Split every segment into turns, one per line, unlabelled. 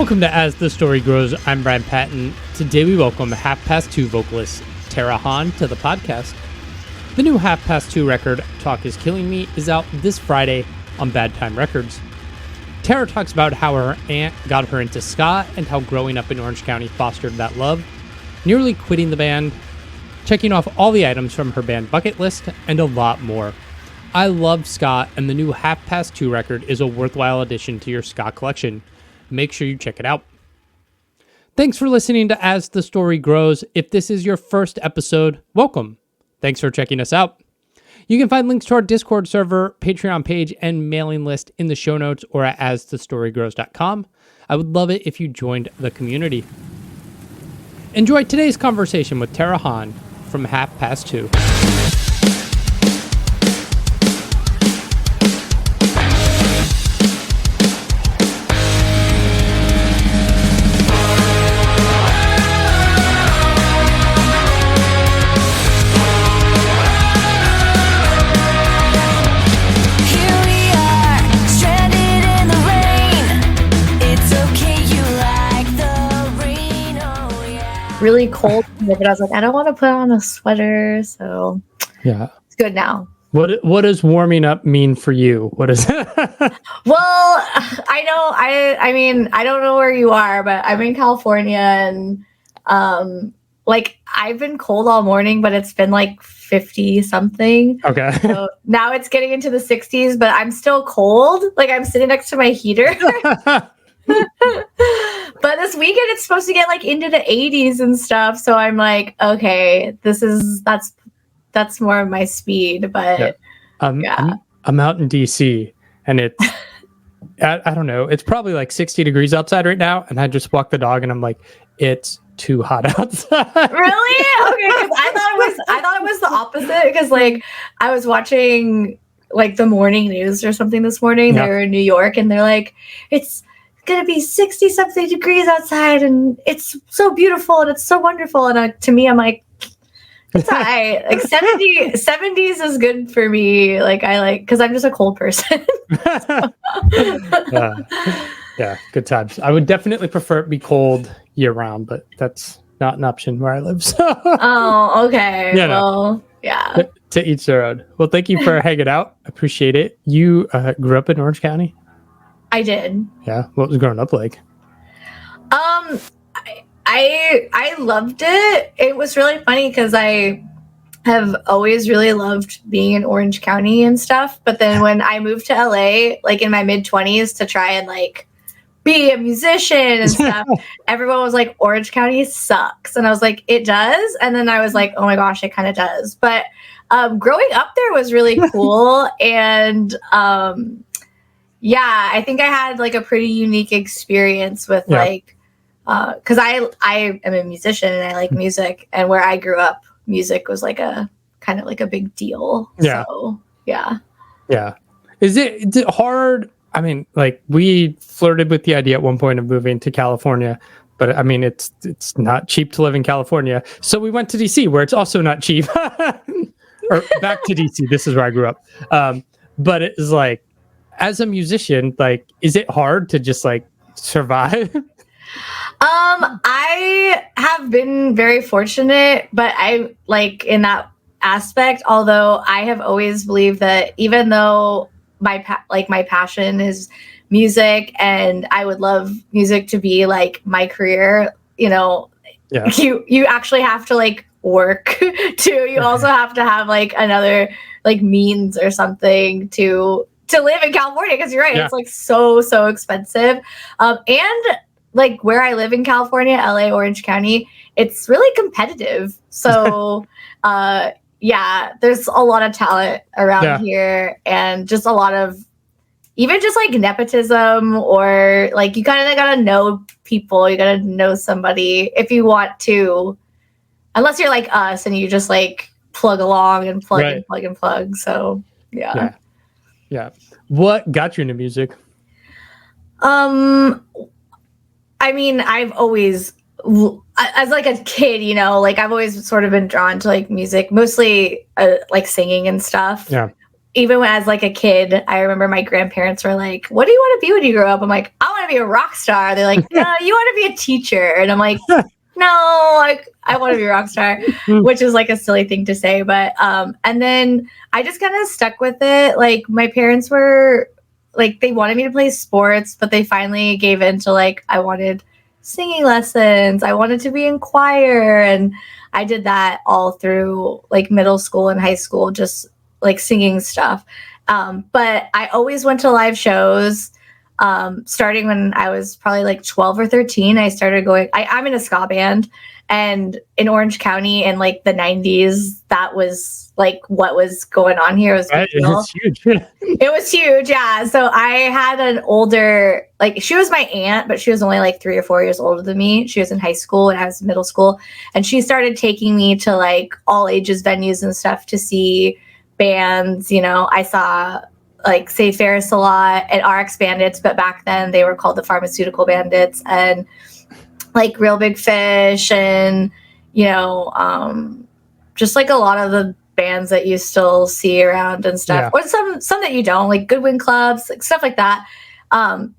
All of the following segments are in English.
Welcome to As the Story Grows. I'm Brian Patton. Today we welcome Half Past Two vocalist Tara Hahn to the podcast. The new Half Past Two record, Talk Is Killing Me, is out this Friday on Bad Time Records. Tara talks about how her aunt got her into ska and how growing up in Orange County fostered that love, nearly quitting the band, checking off all the items from her band bucket list, and a lot more. I love ska, and the new Half Past Two record is a worthwhile addition to your ska collection. Make sure you check it out. Thanks for listening to As the Story Grows. If this is your first episode, welcome. Thanks for checking us out. You can find links to our Discord server, Patreon page, and mailing list in the show notes or at asthestorygrows.com. I would love it if you joined the community. Enjoy today's conversation with Tara Hahn from Half Past Two.
Really cold, but I was like, I don't want to put on a sweater, so
yeah,
it's good now.
What does warming up mean for you? What is it?
Well, I mean, I don't know where you are, but I'm in California, and like I've been cold all morning, but it's been like 50 something.
Okay.
So now it's getting into the 60s, but I'm still cold. Like I'm sitting next to my heater. But this weekend it's supposed to get like into the 80s and stuff, so I'm like, okay, that's more of my speed. But
yeah. I'm out in DC, and it's I don't know, it's probably like 60 degrees outside right now, and I just walked the dog and I'm like, it's too hot outside.
Really? Okay, because I thought it was the opposite, because like I was watching like the morning news or something this morning. They were in New York, and they're like, it's gonna be 60 something degrees outside, and it's so beautiful and it's so wonderful, and to me I'm like, it's all right. Like 70s is good for me. Like I like, because I'm just a cold person.
Yeah, good times. I would definitely prefer it be cold year round, but that's not an option where I live. So
oh, okay.
Yeah,
well, yeah.
To each their own. Well, thank you for hanging out. Appreciate it. You grew up in Orange County?
I did.
Yeah. What was growing up like?
I loved it. It was really funny because I have always really loved being in Orange County and stuff. But then when I moved to LA, like in my mid-20s, to try and like be a musician and stuff, everyone was like, Orange County sucks. And I was like, it does? And then I was like, oh my gosh, it kind of does. But growing up there was really cool. And yeah, I think I had like a pretty unique experience with like, because I am a musician and I like music, and where I grew up, music was like a kind of like a big deal.
Yeah.
So, yeah.
Yeah. Is it hard? I mean, like we flirted with the idea at one point of moving to California, but I mean, it's not cheap to live in California. So we went to DC, where it's also not cheap. Or back to DC. This is where I grew up. But it is like, as a musician, like, is it hard to just like survive?
I have been very fortunate, but I like in that aspect, although I have always believed that even though my passion is music and I would love music to be like my career, you know, you actually have to like work too. You also have to have like another like means or something to live in California, because you're right, it's like so expensive. And like where I live in California, LA, Orange County, it's really competitive. So yeah, there's a lot of talent around here, and just a lot of even just like nepotism, or like you kind of gotta know people, you gotta know somebody if you want to, unless you're like us and you just like plug along and plug and plug and plug. So yeah. What
got you into music?
I mean, I've always, as like a kid, you know, like I've always sort of been drawn to like music, mostly like singing and stuff.
Yeah.
Even when as like a kid, I remember my grandparents were like, "What do you want to be when you grow up?" I'm like, "I want to to be a rock star. They're like, no, you want to be a teacher. And I'm like, no, like I want to be a rock star, which is like a silly thing to say. But and then I just kind of stuck with it. Like my parents were like, they wanted me to play sports, but they finally gave in to like, I wanted singing lessons. I wanted to be in choir. And I did that all through like middle school and high school, just like singing stuff. But I always went to live shows. Starting when I was probably like 12 or 13, I started going, I'm in a ska band, and in Orange County in like the 90s, that was like what was going on here.
It was huge.
It was huge. Yeah. So I had an older, like she was my aunt, but she was only like 3 or 4 years older than me. She was in high school and I was in middle school, and she started taking me to like all ages venues and stuff to see bands. You know, I saw like Say Ferris a lot and RX Bandits, but back then they were called the Pharmaceutical Bandits, and like Real Big Fish, and you know, just like a lot of the bands that you still see around and stuff, or some that you don't, like Goodwin Clubs, like stuff like that.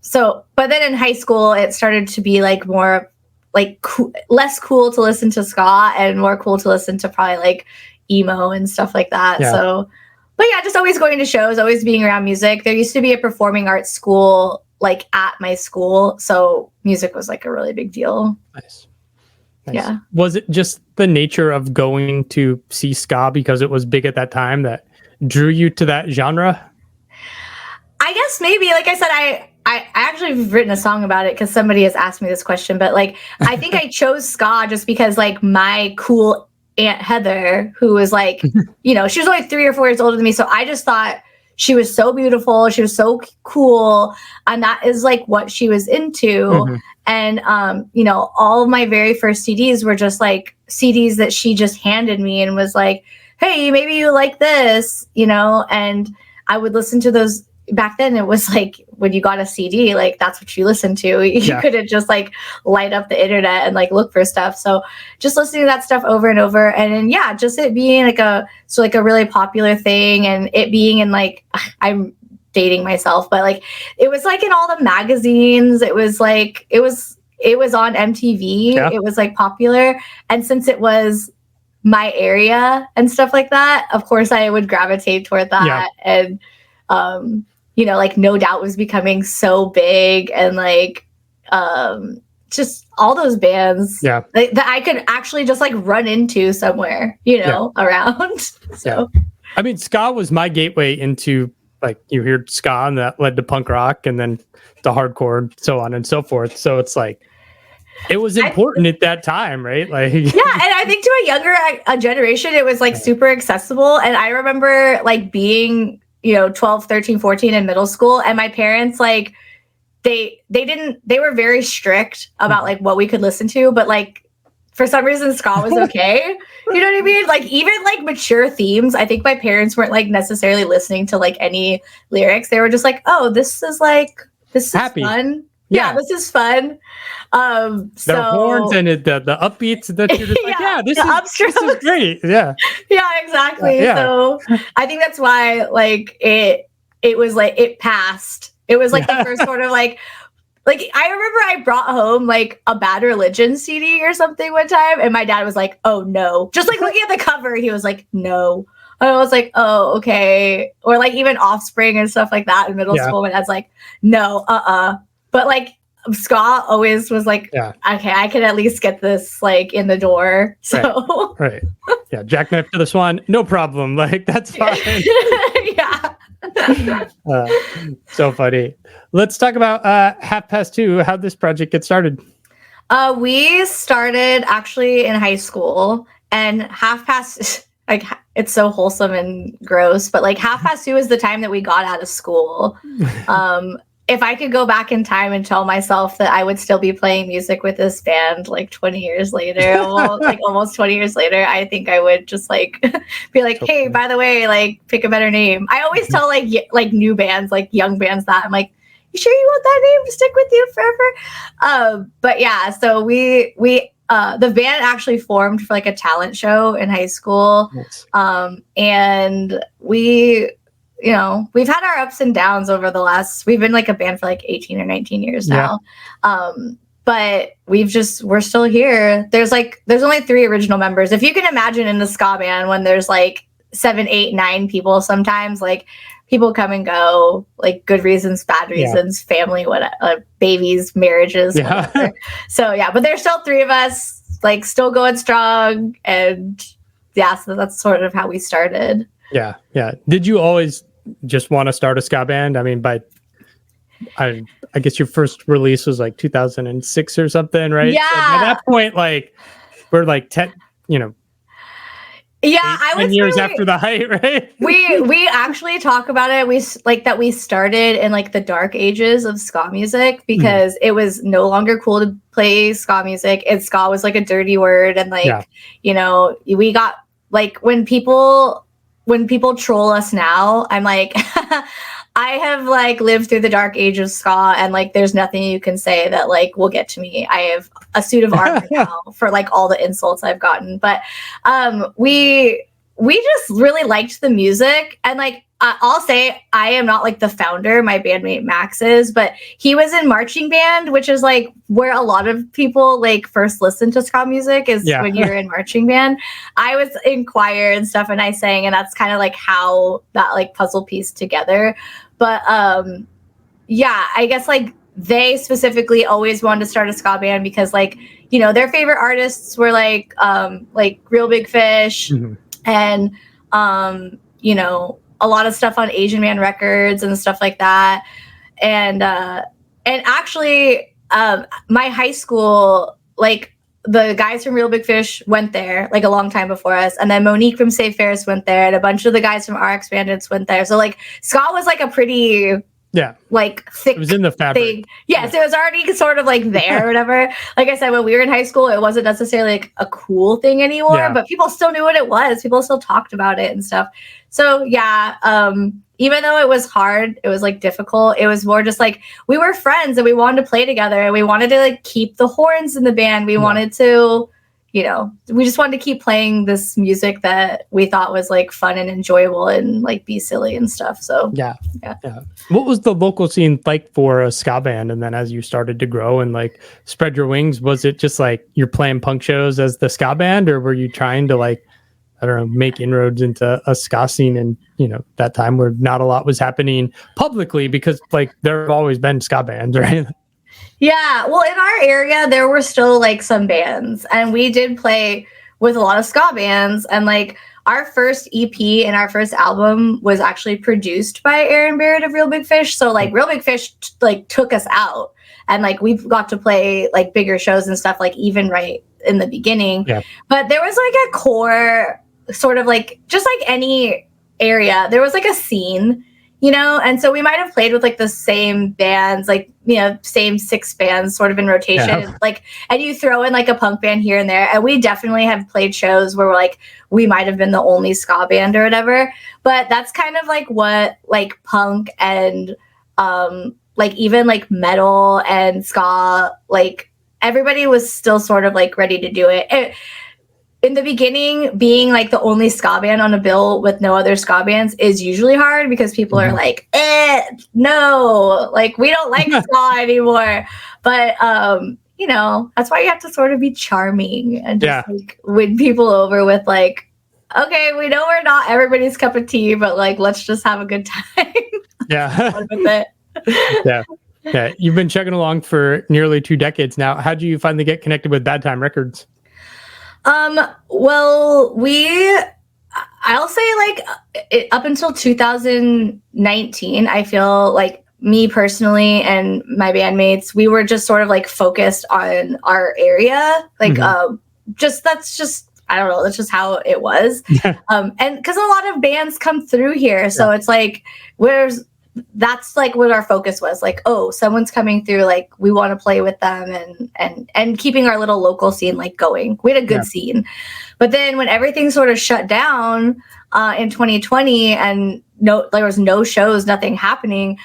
So, but then in high school, it started to be like more like less cool to listen to ska and more cool to listen to probably like emo and stuff like that.
Yeah.
So. But yeah, just always going to shows, always being around music. There used to be a performing arts school like at my school, so music was like a really big deal.
Nice.
Yeah.
Was it just the nature of going to see ska because it was big at that time that drew you to that genre?
I guess maybe. Like I said, I actually have written a song about it because somebody has asked me this question. But like, I think I chose ska just because like my cool Aunt Heather, who was like, you know, she was only 3 or 4 years older than me. So I just thought she was so beautiful. She was so cool. And that is like what she was into. Mm-hmm. And, you know, all of my very first CDs were just like CDs that she just handed me and was like, hey, maybe you like this, you know, and I would listen to those. Back then it was like when you got a CD, like that's what you listened to. You couldn't just like light up the internet and like look for stuff. So just listening to that stuff over and over. And then, yeah, just it being like a really popular thing, and it being in like, I'm dating myself, but like, it was like in all the magazines. It was like, it was on MTV. Yeah. It was like popular. And since it was my area and stuff like that, of course I would gravitate toward that. Yeah. And, you know, like No Doubt was becoming so big, and like just all those bands that I could actually just like run into somewhere, you know, around. So,
I mean, ska was my gateway into like, you hear ska, and that led to punk rock, and then the hardcore, and so on and so forth. So it's like, it was important at that time, right? Like, yeah, and
I think to a younger generation, it was like super accessible. And I remember like being, you know, 12, 13, 14 in middle school. And my parents, like, they were very strict about like what we could listen to, but like for some reason ska was okay. You know what I mean? Like even like mature themes, I think my parents weren't like necessarily listening to like any lyrics. They were just like, oh, this is happy. Fun. Yeah, this is fun.
The horns and the upbeats that you're just like, this is great. Yeah.
Yeah, exactly. Yeah. So I think that's why like it was like it passed. It was like the first sort of like I remember I brought home like a Bad Religion CD or something one time, and my dad was like, oh no. Just like looking at the cover, he was like, no. And I was like, oh, okay. Or like even Offspring and stuff like that in middle school, my dad's like, no, But like ska always was like, okay, I can at least get this like in the door. So
right. Yeah, Jackknife to the Swan, no problem. Like that's fine.
Yeah.
So funny. Let's talk about 2:30. How'd this project get started?
We started actually in high school, and 2:30, like it's so wholesome and gross, but like 2:30 is the time that we got out of school. If I could go back in time and tell myself that I would still be playing music with this band like 20 years later, almost 20 years later, I think I would just like be like, hey, by the way, like pick a better name. I always tell like new bands, like young bands, that I'm like, you sure you want that name to stick with you forever? But yeah, so we the band actually formed for like a talent show in high school.
Nice.
And we you know, we've had our ups and downs over the last, we've been like a band for like 18 or 19 years now. But we're still here. There's only 3 original members. If you can imagine in the ska band when there's like 7, 8, 9 people, sometimes like people come and go, like good reasons, bad reasons, family, babies, marriages, whatever. So but there's still 3 of us, like still going strong. And so that's sort of how we started. Yeah.
Did you always just want to start a ska band? I mean, I guess your first release was like 2006 or something, right?
Yeah.
So by that point, like we're like 10, you know.
Yeah, I was
10 years after the height, right?
we actually talk about it. We started in like the dark ages of ska music because it was no longer cool to play ska music, and ska was like a dirty word, and like you know, we got like when people troll us now, I'm like I have like lived through the dark age of ska, and like there's nothing you can say that like will get to me. I have a suit of armor now for like all the insults I've gotten. But we just really liked the music, and like I'll say I am not like the founder. My bandmate Max is, but he was in marching band, which is like where a lot of people like first listen to ska music is when you're in marching band. I was in choir and stuff, and I sang, and that's kind of like how that like puzzle piece together. But I guess like they specifically always wanted to start a ska band because like, you know, their favorite artists were like Real Big Fish and you know, a lot of stuff on Asian Man Records and stuff like that. And actually, my high school, like the guys from Real Big Fish went there like a long time before us. And then Monique from Save Ferris went there, and a bunch of the guys from RX Bandits went there. So like ska was like a pretty like thick,
it was in the fabric
thing. So it was already sort of like there or whatever. Like I said, when we were in high school, it wasn't necessarily like a cool thing anymore, but people still knew what it was. People still talked about it and stuff. So even though it was hard, it was like difficult, it was more just like we were friends and we wanted to play together, and we wanted to like keep the horns in the band. We wanted to, you know, we just wanted to keep playing this music that we thought was like fun and enjoyable and like be silly and stuff. So
what was the local scene like for a ska band? And then as you started to grow and like spread your wings, was it just like you're playing punk shows as the ska band, or were you trying to like, I don't know, make inroads into a ska scene? And, you know, that time where not a lot was happening publicly, because like there have always been ska bands, right?
Yeah, well, in our area, there were still like some bands, and we did play with a lot of ska bands. And like our first EP and our first album was actually produced by Aaron Barrett of Real Big Fish. So like Real Big Fish like took us out, and like we got to play like bigger shows and stuff like even right in the beginning. But there was like a core sort of like, just like any area, there was like a scene, you know? And so we might have played with like the same bands, like, you know, same 6 bands sort of in rotation, like, and you throw in like a punk band here and there. And we definitely have played shows where we're like, we might have been the only ska band or whatever, but that's kind of like what like punk and like even like metal and ska, like everybody was still sort of like ready to do it. In the beginning, being like the only ska band on a bill with no other ska bands is usually hard, because people are like, no, like we don't like ska anymore. But you know, that's why you have to sort of be charming and just like win people over with like, okay, we know we're not everybody's cup of tea, but like let's just have a good time. With it.
You've been chugging along for nearly 2 decades now. How do you finally get connected with Bad Time Records?
Well, I'll say like up until 2019, I feel like me personally and my bandmates, we were just sort of like focused on our area. Like, that's just, I don't know, that's just how it was. And because a lot of bands come through here. So it's like, that's like what our focus was, like, oh, someone's coming through, like we want to play with them, and keeping our little local scene like going. We had a good scene. But then when everything sort of shut down in 2020 and there was no shows, nothing happening,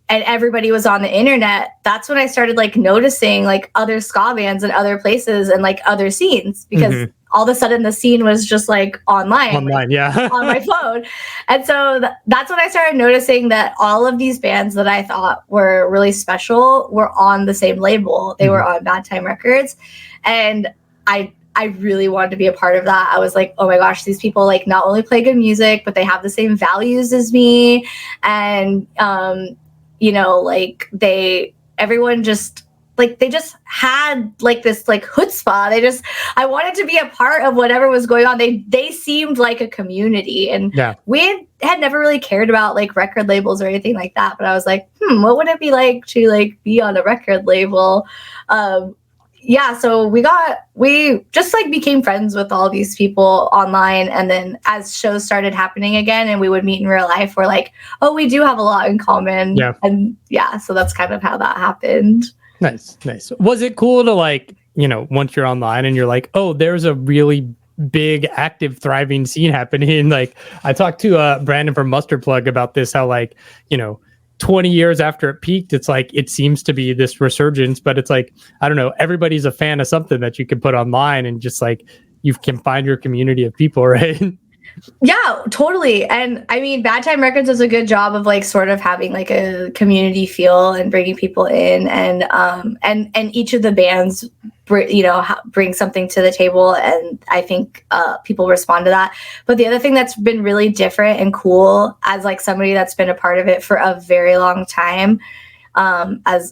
and everybody was on the internet, that's when I started like noticing like other ska bands and other places and like other scenes, because all of a sudden the scene was just like online,
yeah.
on my phone. And so that's when I started noticing that all of these bands that I thought were really special were on the same label. They were on Bad Time Records. And I really wanted to be a part of that. I was like, oh my gosh, these people like not only play good music, but they have the same values as me. And, you know, like everyone just like, they just had like this like chutzpah. I wanted to be a part of whatever was going on. They seemed like a community, and we had never really cared about like record labels or anything like that. But I was like, what would it be like to like be on a record label? So we just like became friends with all these people online. And then as shows started happening again and we would meet in real life, we're like, oh, we do have a lot in common. Yeah. And so that's kind of how that happened.
Nice. Was it cool to like, you know, once you're online and you're like, oh, there's a really big, active, thriving scene happening. Like I talked to Brandon from Mustard Plug about this, how like, you know, 20 years after it peaked, it's like it seems to be this resurgence, but it's like, I don't know, everybody's a fan of something that you can put online and just like you can find your community of people, right?
Yeah, totally. And I mean, Bad Time Records does a good job of like sort of having like a community feel and bringing people in, and each of the bands bring something to the table, and I think people respond to that. But the other thing that's been really different and cool, as like somebody that's been a part of it for a very long time, as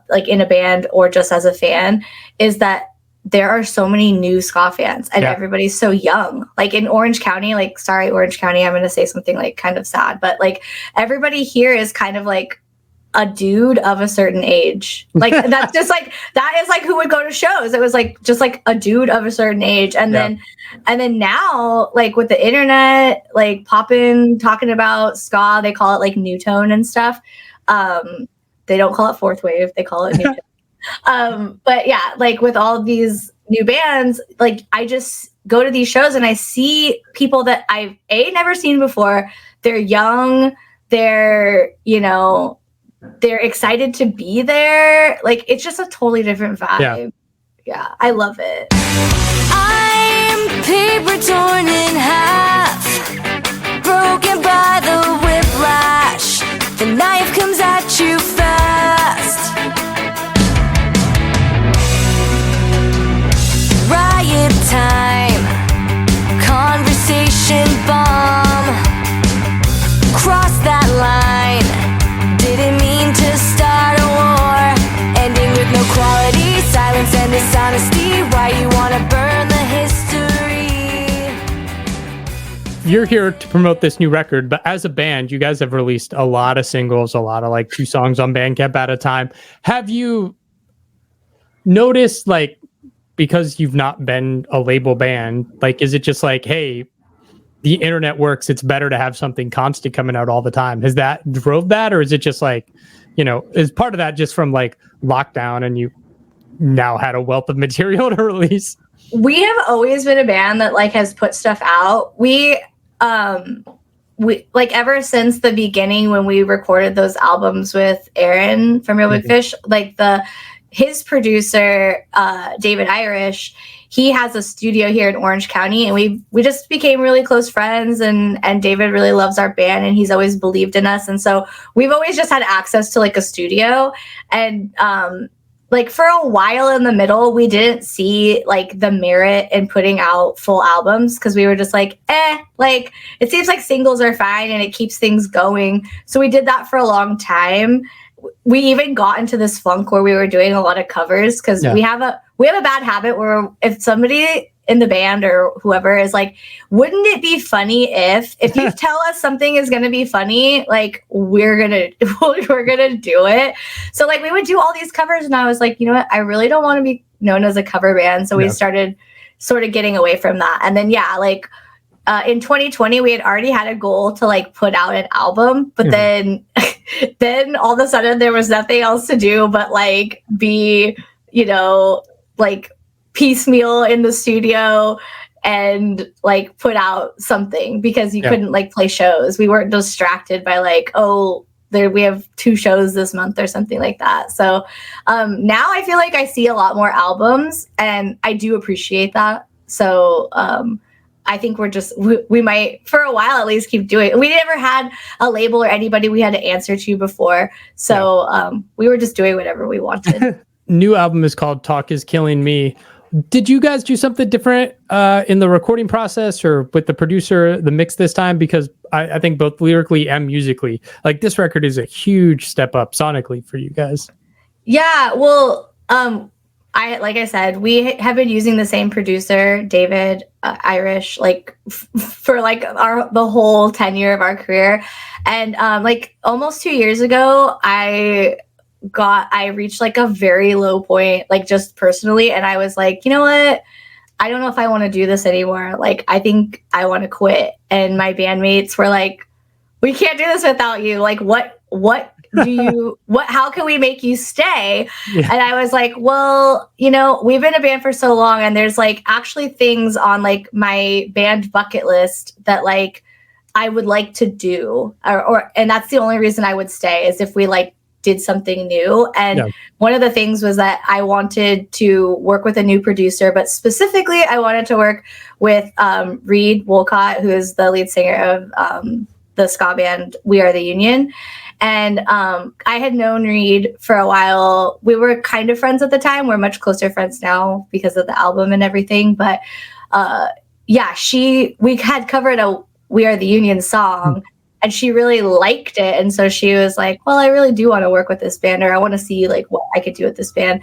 like in a band or just as a fan, is that there are so many new ska fans, and everybody's so young. Like in Orange County, like, sorry, Orange County, I'm going to say something like kind of sad, but like everybody here is kind of like a dude of a certain age. Like that's just like, that is like who would go to shows. It was like, just like a dude of a certain age. And then now, like with the internet, like poppin', talking about ska, they call it like new tone and stuff. They don't call it fourth wave. They call it new tone. But yeah, like with all of these new bands, like I just go to these shows and I see people that I've never seen before. They're young, they're, you know, they're excited to be there. Like it's just a totally different vibe. Yeah, I love it.
I'm paper torn in half, broken by the whiplash. The knife comes at you fast. Riot time, conversation bomb. Cross that line, didn't mean to start a war. Ending with no quality, silence and dishonesty. Why you wanna burn the history?
You're here to promote this new record, but as a band, you guys have released a lot of singles, a lot of like 2 songs on Bandcamp at a time. Have you noticed, like, because you've not been a label band, like, is it just like, hey, the internet works, it's better to have something constant coming out all the time? Has that drove that? Or is it just like, you know, is part of that just from like lockdown and you now had a wealth of material to release?
We have always been a band that like has put stuff out. We like ever since the beginning when we recorded those albums with Aaron from Real Big Fish, like his producer, David Irish, he has a studio here in Orange County, and we just became really close friends, and David really loves our band and he's always believed in us. And so we've always just had access to like a studio, and like for a while in the middle, we didn't see like the merit in putting out full albums because we were just like, like it seems like singles are fine and it keeps things going. So we did that for a long time. We even got into this funk where we were doing a lot of covers because we have a bad habit where if somebody in the band or whoever is like, wouldn't it be funny if you tell us something is going to be funny, like we're going to do it. So like we would do all these covers, and I was like, you know what? I really don't want to be known as a cover band. So we started sort of getting away from that. And then, like, in 2020, we had already had a goal to like put out an album, but then all of a sudden there was nothing else to do but like be, you know, like piecemeal in the studio and like put out something because you couldn't like play shows. We weren't distracted by like, oh, we have 2 shows this month or something like that. So now I feel like I see a lot more albums, and I do appreciate that. So I think we might, for a while at least, keep doing it. We never had a label or anybody we had to answer to before. So we were just doing whatever we wanted.
New album is called Talk Is Killing Me. Did you guys do something different in the recording process or with the producer, the mix this time? Because I think both lyrically and musically, like this record is a huge step up sonically for you guys.
Yeah, well, like I said, we have been using the same producer, David Irish, like for like the whole tenure of our career. And like almost 2 years ago, I reached like a very low point, like just personally. And I was like, you know what? I don't know if I want to do this anymore. Like, I think I want to quit. And my bandmates were like, we can't do this without you. Like, how can we make you stay? Yeah. And I was like, well, you know, we've been a band for so long, and there's like actually things on like my band bucket list that like I would like to do, and that's the only reason I would stay is if we like did something new. And one of the things was that I wanted to work with a new producer, but specifically I wanted to work with Reed Wolcott, who is the lead singer of the ska band We Are the Union. And I had known Reed for a while. We were kind of friends at the time. We're much closer friends now because of the album and everything. But we had covered a We Are the Union song, and she really liked it. And so she was like, well, I really do want to work with this band, or I want to see like what I could do with this band.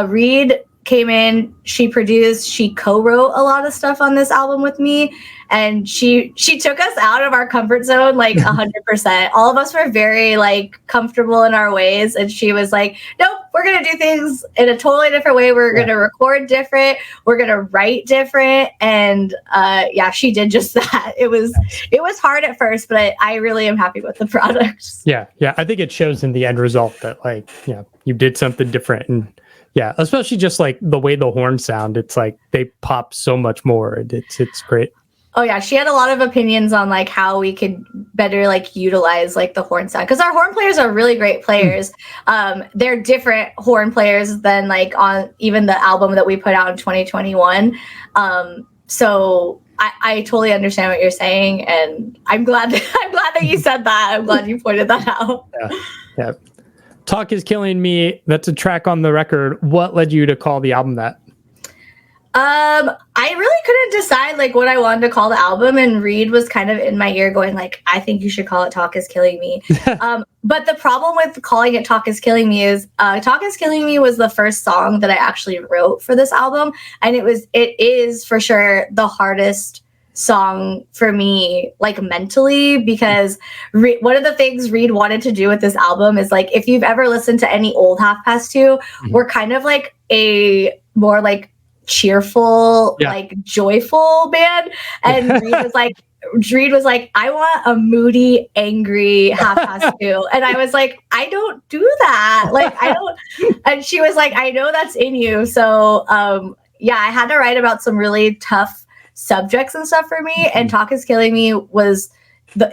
Reed came in, she produced, she co-wrote a lot of stuff on this album with me. And she took us out of our comfort zone, like 100%. All of us were very like comfortable in our ways. And she was like, nope, we're going to do things in a totally different way. We're going to record different. We're going to write different. And she did just that. It was hard at first, but I really am happy with the product.
Yeah. I think it shows in the end result that like, you did something different. And especially just like the way the horns sound, it's like they pop so much more. It's great.
Oh yeah, she had a lot of opinions on like how we could better like utilize like the horn sound, because our horn players are really great players. They're different horn players than like on even the album that we put out in 2021. So I totally understand what you're saying, and I'm glad that you said that. I'm glad you pointed that out.
Yeah. Talk Is Killing Me. That's a track on the record. What led you to call the album that?
I really couldn't decide like what I wanted to call the album, and Reed was kind of in my ear going like, I think you should call it Talk Is Killing Me. But the problem with calling it Talk Is Killing Me is Talk Is Killing Me was the first song that I actually wrote for this album, and it is for sure the hardest song for me, like mentally, because one of the things Reed wanted to do with this album is like, if you've ever listened to any old Half Past Two, we're kind of like a more like cheerful, like joyful band, and Reed was like, I want a moody, angry Half Past Two, and I was like, I don't do that, like I don't. And she was like, I know that's in you. So I had to write about some really tough subjects and stuff for me, and Talk Is Killing Me was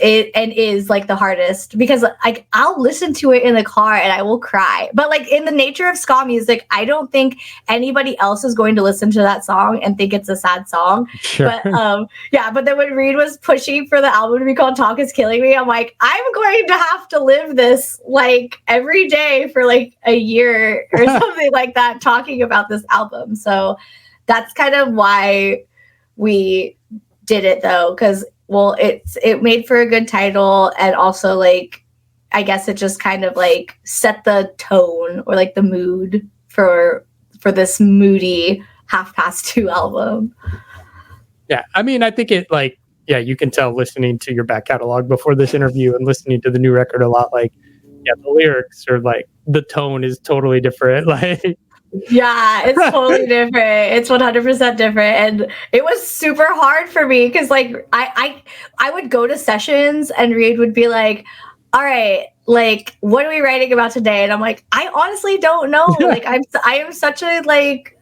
is like the hardest, because like I'll listen to it in the car and I will cry, but like in the nature of ska music, I don't think anybody else is going to listen to that song and think it's a sad song. Sure. But then when Reed was pushing for the album to be called Talk Is Killing Me, I'm like, I'm going to have to live this like every day for like a year or something like that, talking about this album. So that's kind of why we did it, though, because it made for a good title, and also like I guess it just kind of like set the tone or like the mood for this moody Half Past Two album.
Yeah, I mean, I think it like you can tell listening to your back catalog before this interview and listening to the new record a lot. Like, the lyrics are like the tone is totally different. Like.
Yeah, it's totally different. It's 100% different. And it was super hard for me because like I would go to sessions and Reed would be like, all right, like what are we writing about today? And I'm like, I honestly don't know. Like I am such a like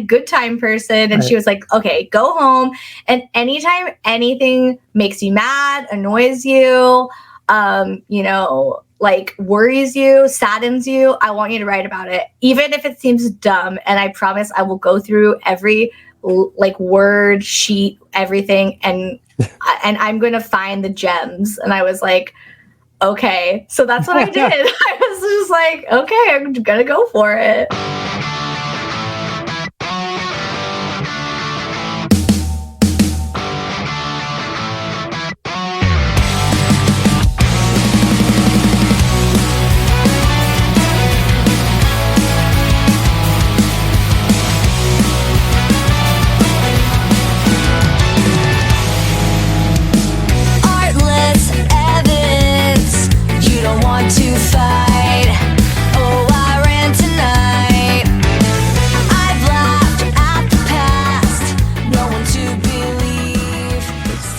good time person. And she was like, okay, go home, and anytime anything makes you mad, annoys you, like worries you, saddens you, I want you to write about it, even if it seems dumb. And I promise I will go through every like word sheet everything, and I'm going to find the gems. And I was like, okay. So that's what I did. I was just like, okay, I'm going to go for it.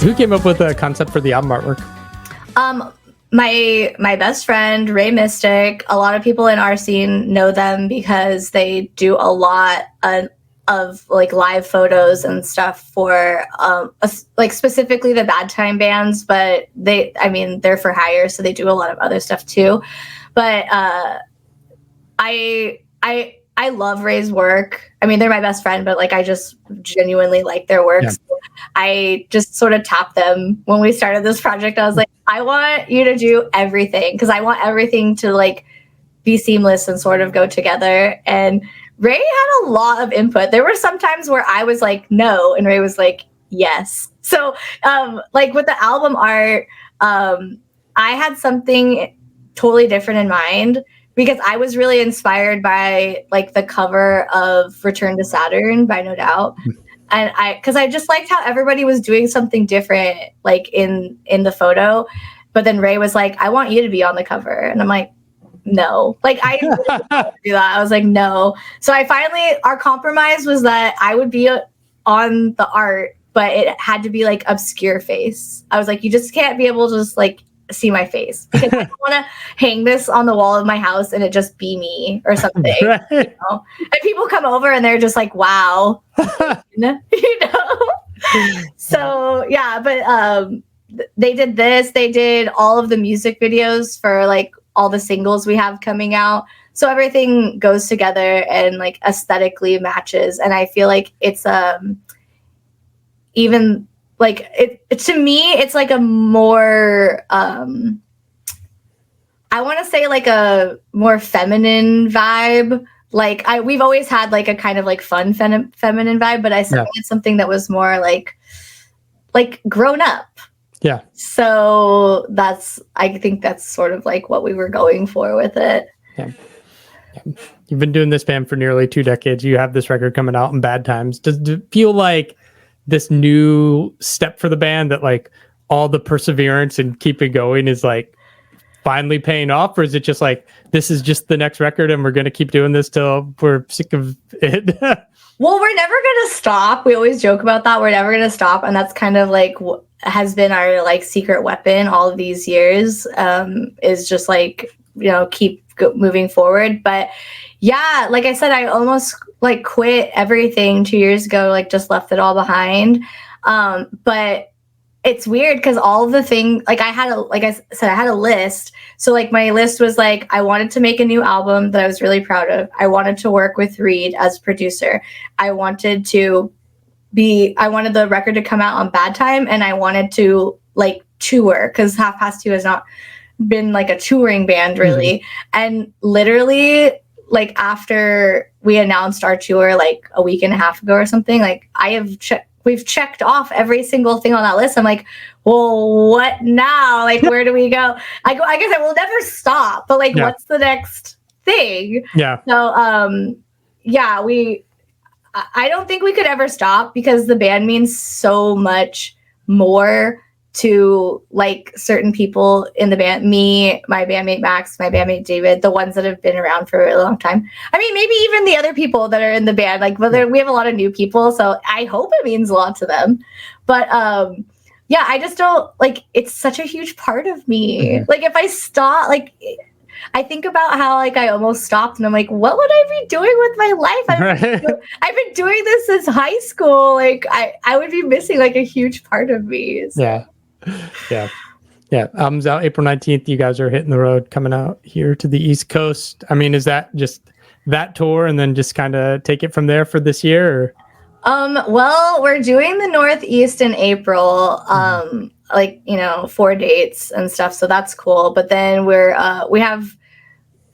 Who came up with the concept for the album artwork?
My best friend, Ray Mystic. A lot of people in our scene know them because they do a lot of like live photos and stuff for like specifically the Bad Time bands, but they're for hire, so they do a lot of other stuff too. But I love Ray's work. I mean, they're my best friend, but like I just genuinely like their work. Yeah. So I just sort of tapped them when we started this project. I was like, I want you to do everything, because I want everything to like be seamless and sort of go together. And Ray had a lot of input. There were some times where I was like, no, and Ray was like, yes. So like with the album art, I had something totally different in mind, because I was really inspired by like the cover of Return to Saturn by No Doubt. And because I just liked how everybody was doing something different, like in the photo. But then Ray was like, I want you to be on the cover. And I'm like, no, like I didn't do that. I was like, no. So our compromise was that I would be on the art, but it had to be like obscure face. I was like, you just can't be able to just like see my face, because I don't want to hang this on the wall of my house and it just be me or something. Right. You know? And people come over and they're just like, wow. You know? So yeah, but they did this. They did all of the music videos for like all the singles we have coming out. So everything goes together and like aesthetically matches. And I feel like it's even like it to me, it's like a more I want to say like a more feminine vibe. Like we've always had like a kind of like fun feminine vibe, but I still wanted something that was more like grown up.
Yeah.
So I think that's sort of like what we were going for with it.
Yeah. You've been doing this band for nearly 2 decades. You have this record coming out in Bad Times. Does it feel like this new step for the band, that like all the perseverance and keeping going is like finally paying off? Or is it just like, this is just the next record and we're going to keep doing this till we're sick of it?
Well, we're never going to stop. We always joke about that. We're never going to stop. And that's kind of like has been our like secret weapon all of these years, is just like, you know, keep moving forward. But yeah, like I said, I almost like quit everything 2 years ago, like just left it all behind. But it's weird because all of the things, like I had a list. So like my list was like, I wanted to make a new album that I was really proud of. I wanted to work with Reed as producer. I wanted the record to come out on Bad Time, and I wanted to like tour, because Half Past Two has not been like a touring band really. Mm-hmm. And literally like after we announced our tour like a week and a half ago or something, like we've checked off every single thing on that list. I'm like, well, what now? Like, where do we go? I guess I will never stop, but like, what's the next thing?
Yeah.
So, I don't think we could ever stop, because the band means so much more to like certain people in the band, me, my bandmate Max, my bandmate David, the ones that have been around for a really long time. I mean, maybe even the other people that are in the band, like we have a lot of new people, so I hope it means a lot to them. But yeah, I just don't like, it's such a huge part of me. Mm-hmm. Like if I stop, like I think about how like I almost stopped, and I'm like, what would I be doing with my life? I've been doing this since high school. Like I would be missing like a huge part of me. So.
Yeah. Album's out April 19th. You guys are hitting the road, coming out here to the East Coast. I mean, is that just that tour and then just kind of take it from there for this year? Or
Well, we're doing the Northeast in April, like, 4 dates and stuff. So that's cool. But then we have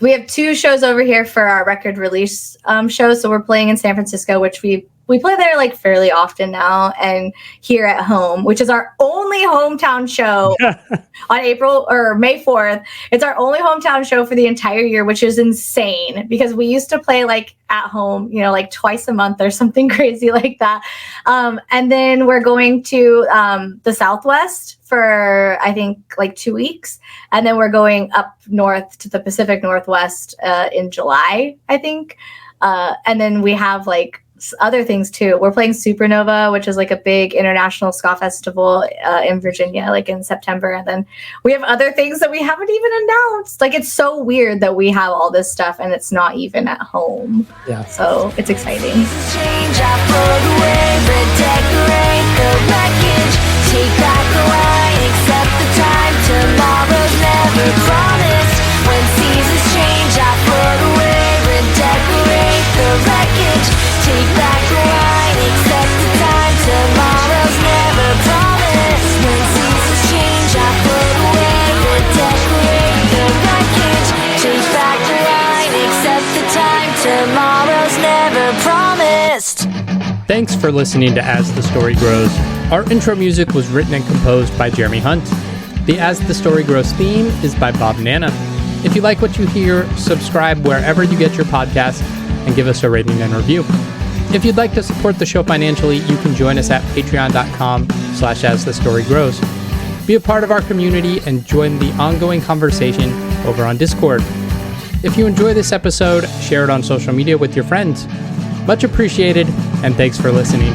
2 shows over here for our record release show. So we're playing in San Francisco, which we play there like fairly often now, and here at home, which is our only hometown show on April or May 4th. It's our only hometown show for the entire year, which is insane because we used to play like at home, like twice a month or something crazy like that. And then we're going to the Southwest for, I think, like 2 weeks. And then we're going up north to the Pacific Northwest in July, I think. And then we have like other things too. We're playing Supernova, which is like a big international ska festival in Virginia, like in September. And then we have other things that we haven't even announced. Like, it's so weird that we have all this stuff and it's not even at home.
Yeah.
So it's exciting.
Change, I float away, redecorate the wreckage, take back the line, accept the time, tomorrow's never promised. When seasons change, I float away, redecorate the wreckage, take back the line, accept the time, tomorrow's never promised. When seasons change, I float away, redecorate the wreckage, take back the line, accept the time, tomorrow's never promised.
Thanks for listening to As the Story Grows. Our intro music was written and composed by Jeremy Hunt. The As the Story Grows theme is by Bob Nana. If you like what you hear, subscribe wherever you get your podcasts and give us a rating and review. If you'd like to support the show financially, you can join us at patreon.com/asthestorygrows. Be a part of our community and join the ongoing conversation over on Discord. If you enjoy this episode, share it on social media with your friends. Much appreciated, and thanks for listening.